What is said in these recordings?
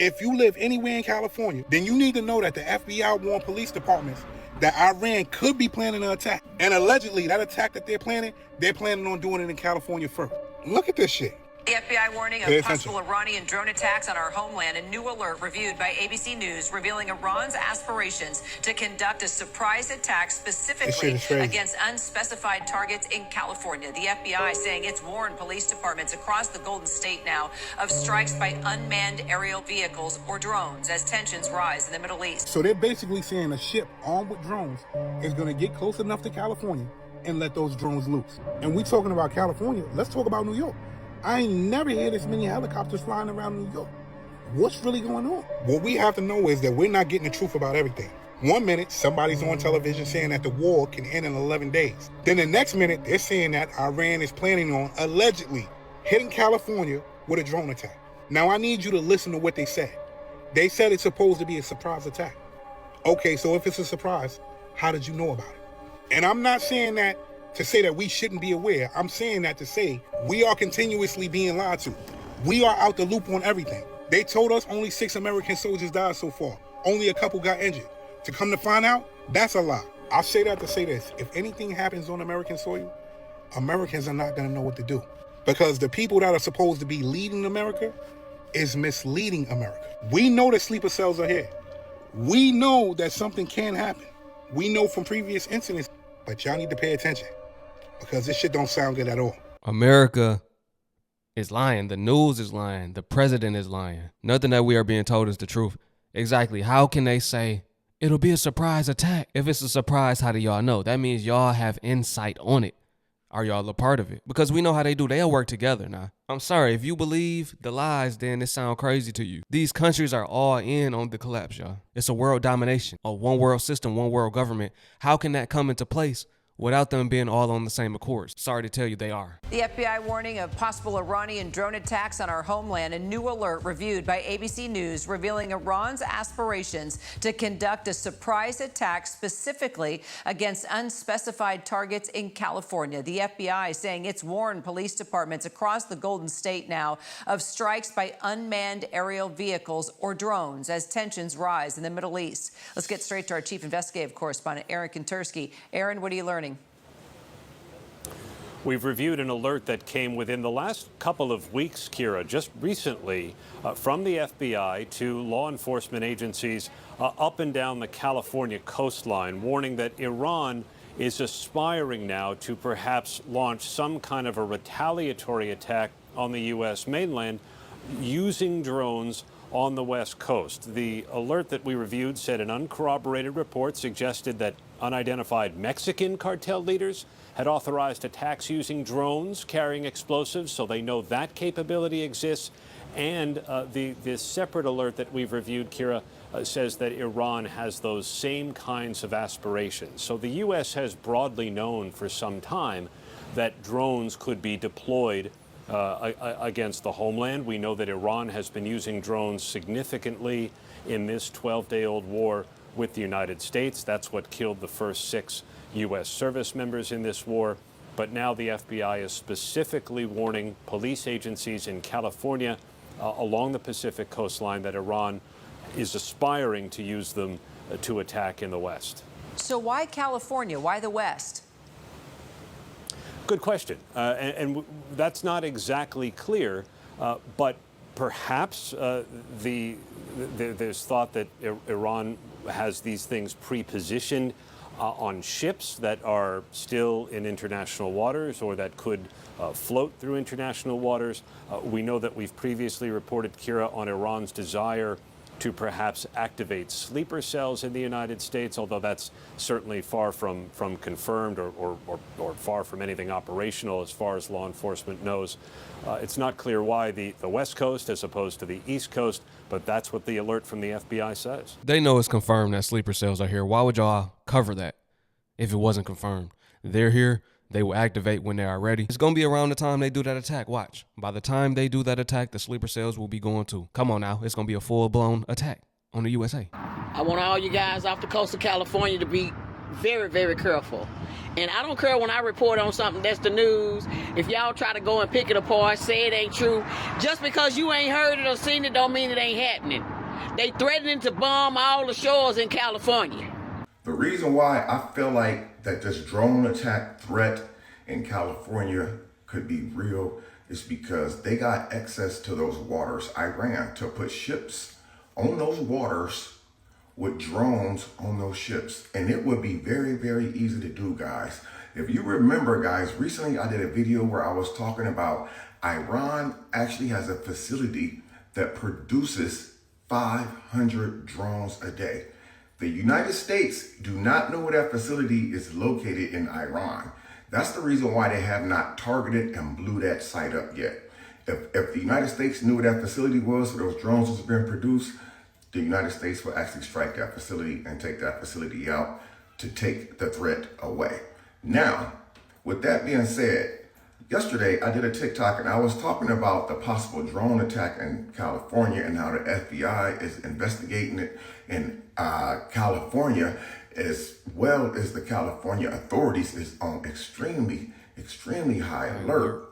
If you live anywhere in California, then you need to know that the FBI warned police departments that Iran could be planning an attack. And allegedly, that attack that they're planning on doing it in California first. Look at this shit. The FBI warning of possible Iranian drone attacks on our homeland. A new alert reviewed by ABC News revealing Iran's aspirations to conduct a surprise attack specifically against unspecified targets in California. The FBI saying it's warned police departments across the Golden State now of strikes by unmanned aerial vehicles or drones as tensions rise in the Middle East. So they're basically saying a ship armed with drones is going to get close enough to California and let those drones loose. And we talking about California, let's talk about New York. I ain't never heard this many helicopters flying around New York. What's really going on? What we have to know is that we're not getting the truth about everything. 1 minute, somebody's on television saying that the war can end in 11 days. Then the next minute, they're saying that Iran is planning on, allegedly, hitting California with a drone attack. Now, I need you to listen to what they said. They said it's supposed to be a surprise attack. Okay, so if it's a surprise, how did you know about it? And I'm not saying that to say that we shouldn't be aware. I'm saying that to say we are continuously being lied to. We are out the loop on everything. They told us only 6 American soldiers died so far. Only a couple got injured. To come to find out, that's a lie. I say that to say this. If anything happens on American soil, Americans are not going to know what to do. Because the people that are supposed to be leading America is misleading America. We know that sleeper cells are here. We know that something can happen. We know from previous incidents, but y'all need to pay attention. Because this shit don't sound good at all. America is lying. The news is lying. The president is lying. Nothing that we are being told is the truth. Exactly. How can they say it'll be a surprise attack? If it's a surprise, how do y'all know? That means y'all have insight on it. Are y'all a part of it? Because we know how they do. They'll work together now. I'm sorry. If you believe the lies, then it sounds crazy to you. These countries are all in on the collapse, y'all. It's a world domination, a one world system, one world government. How can that come into place without them being all on the same accord? Sorry to tell you, they are. The FBI warning of possible Iranian drone attacks on our homeland. A new alert reviewed by ABC News revealing Iran's aspirations to conduct a surprise attack specifically against unspecified targets in California. The FBI saying it's warned police departments across the Golden State now of strikes by unmanned aerial vehicles or drones as tensions rise in the Middle East. Let's get straight to our chief investigative correspondent, Aaron Kantersky. Aaron, what are you learning? We've reviewed an alert that came within the last couple of weeks, Kira, just recently from the FBI to law enforcement agencies up and down the California coastline, warning that Iran is aspiring now to perhaps launch some kind of a retaliatory attack on the U.S. mainland using drones on the West Coast. The alert that we reviewed said an uncorroborated report suggested that unidentified Mexican cartel leaders had authorized attacks using drones carrying explosives, so they know that capability exists. And the separate alert that we've reviewed, Kira, says that Iran has those same kinds of aspirations. So the U.S. has broadly known for some time that drones could be deployed against the homeland. We know that Iran has been using drones significantly in this 12-day-old war with the United States. That's what killed the first 6 U.S. service members in this war. But now the FBI is specifically warning police agencies in California along the Pacific coastline that Iran is aspiring to use them to attack in the West. So why California? Why the West? Good question. And that's not exactly clear, but perhaps there's thought that Iran has these things pre-positioned on ships that are still in international waters or that could float through international waters. We know that we've previously reported, Kira, on Iran's desire to perhaps activate sleeper cells in the United States, although that's certainly far from confirmed or far from anything operational as far as law enforcement knows. It's not clear why the West Coast as opposed to the East Coast, but that's what the alert from the FBI says. They know it's confirmed that sleeper cells are here. Why would y'all cover that if it wasn't confirmed? They're here. They will activate when they are ready. It's going to be around the time they do that attack. Watch. By the time they do that attack, the sleeper cells will be going too. Come on now. It's going to be a full-blown attack on the USA. I want all you guys off the coast of California to be very, very careful. And I don't care when I report on something that's the news. If y'all try to go and pick it apart, say it ain't true, just because you ain't heard it or seen it don't mean it ain't happening. They threatening to bomb all the shores in California. The reason why I feel like that this drone attack threat in California could be real is because they got access to those waters. Iran to put ships on those waters with drones on those ships. And it would be very, very easy to do, guys. If you remember, guys, recently I did a video where I was talking about Iran actually has a facility that produces 500 drones a day. The United States do not know where that facility is located in Iran. That's the reason why they have not targeted and blew that site up yet. If the United States knew where that facility was, where those drones was being produced, the United States will actually strike that facility and take that facility out to take the threat away. Now, with that being said, yesterday I did a TikTok and I was talking about the possible drone attack in California and how the FBI is investigating it in California, as well as the California authorities is on extremely, extremely high alert.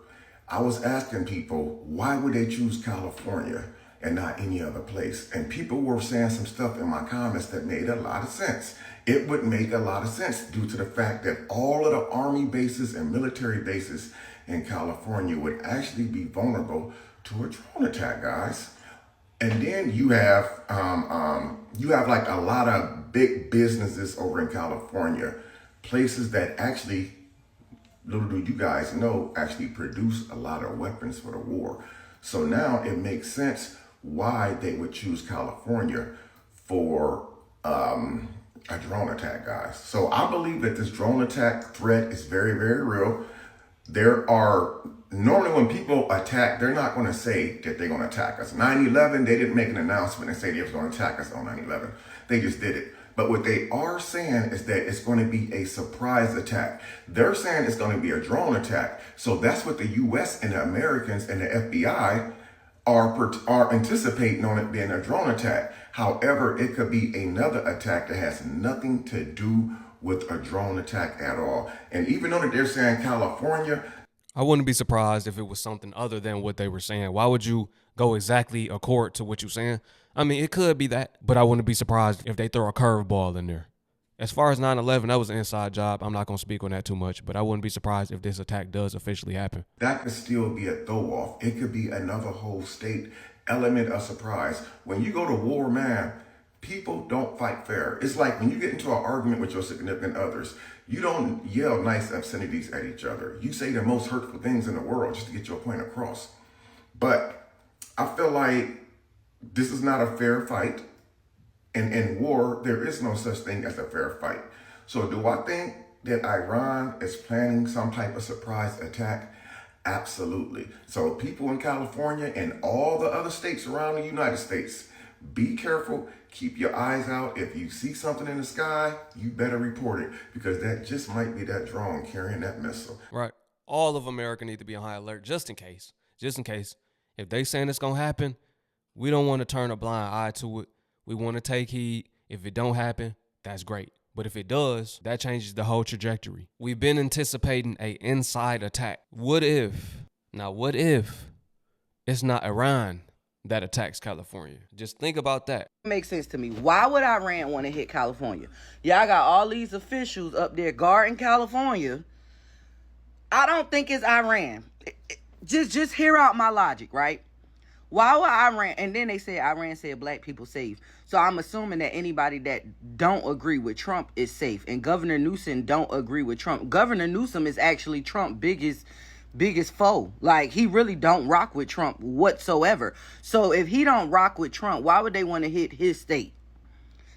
I was asking people, why would they choose California and not any other place? And people were saying some stuff in my comments that made a lot of sense. It would make a lot of sense due to the fact that all of the army bases and military bases in California would actually be vulnerable to a drone attack, guys. And then you have like a lot of big businesses over in California, places that actually, little do you guys know, actually produce a lot of weapons for the war. So now it makes sense why they would choose California for a drone attack, guys. So I believe that this drone attack threat is very, very real. There are, normally when people attack, they're not going to say that they're going to attack us. 9/11, they didn't make an announcement and say they was going to attack us on 9/11. They just did it. But what they are saying is that it's going to be a surprise attack. They're saying it's going to be a drone attack. So that's what the U.S. and the Americans and the FBI are anticipating on it being a drone attack. However, it could be another attack that has nothing to do with a drone attack at all. And even though that they're saying California, I wouldn't be surprised if it was something other than what they were saying. Why would you go exactly accord to what you're saying? I mean, it could be that, but I wouldn't be surprised if they throw a curveball in there. As far as 9/11, that was an inside job. I'm not going to speak on that too much, but I wouldn't be surprised if this attack does officially happen. that could still be a throw off. It could be another whole state element of surprise. When you go to war, man, people don't fight fair. It's like when you get into an argument with your significant others, you don't yell nice obscenities at each other. You say the most hurtful things in the world just to get your point across. But I feel like this is not a fair fight. And in war, there is no such thing as a fair fight. So do I think that Iran is planning some type of surprise attack? Absolutely. So people in California and all the other states around the United States, be careful. Keep your eyes out. If you see something in the sky, you better report it, because that just might be that drone carrying that missile. Right. All of America need to be on high alert just in case. Just in case. If they saying it's going to happen, we don't want to turn a blind eye to it. We want to take heed. If it don't happen, that's great. But if it does, that changes the whole trajectory. We've been anticipating an inside attack. What if it's not Iran that attacks California? Just think about that. It makes sense to me. Why would Iran want to hit California? Y'all got all these officials up there guarding California. I don't think it's Iran. Just hear out my logic, right? Why would Iran? And then they said Iran said black people safe. So I'm assuming that anybody that don't agree with Trump is safe. And Governor Newsom don't agree with Trump. Governor Newsom is actually Trump's biggest foe. Like, he really don't rock with Trump whatsoever. So if he don't rock with Trump, why would they want to hit his state?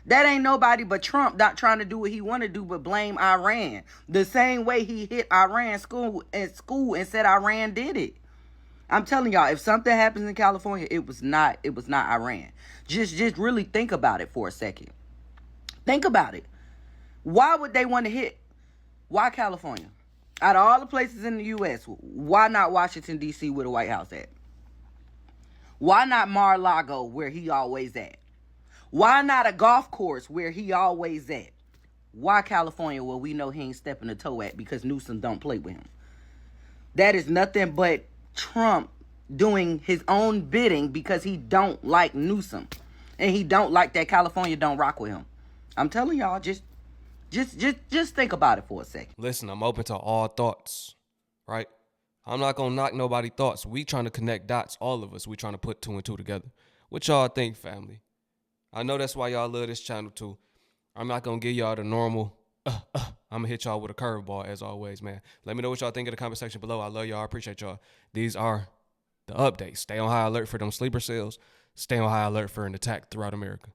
That ain't nobody but Trump not trying to do what he want to do but blame Iran. The same way he hit Iran school and said Iran did it. I'm telling y'all, if something happens in California, it was not Iran. Just really think about it for a second. Think about it. Why would they want to hit? Why California? Out of all the places in the U.S., why not Washington, D.C., where the White House at? Why not Mar-a-Lago, where he always at? Why not a golf course where he always at? Why California, where we know he ain't stepping a toe at because Newsom don't play with him? That is nothing but Trump doing his own bidding because he don't like Newsom. And he don't like that California don't rock with him. I'm telling y'all, just think about it for a second. Listen, I'm open to all thoughts, right? I'm not going to knock nobody's thoughts. We trying to connect dots, all of us. We trying to put 2 and 2 together. What y'all think, family? I know that's why y'all love this channel too. I'm not going to give y'all the normal, I'm going to hit y'all with a curveball as always, man. Let me know what y'all think in the comment section below. I love y'all. I appreciate y'all. These are the updates. Stay on high alert for them sleeper cells. Stay on high alert for an attack throughout America.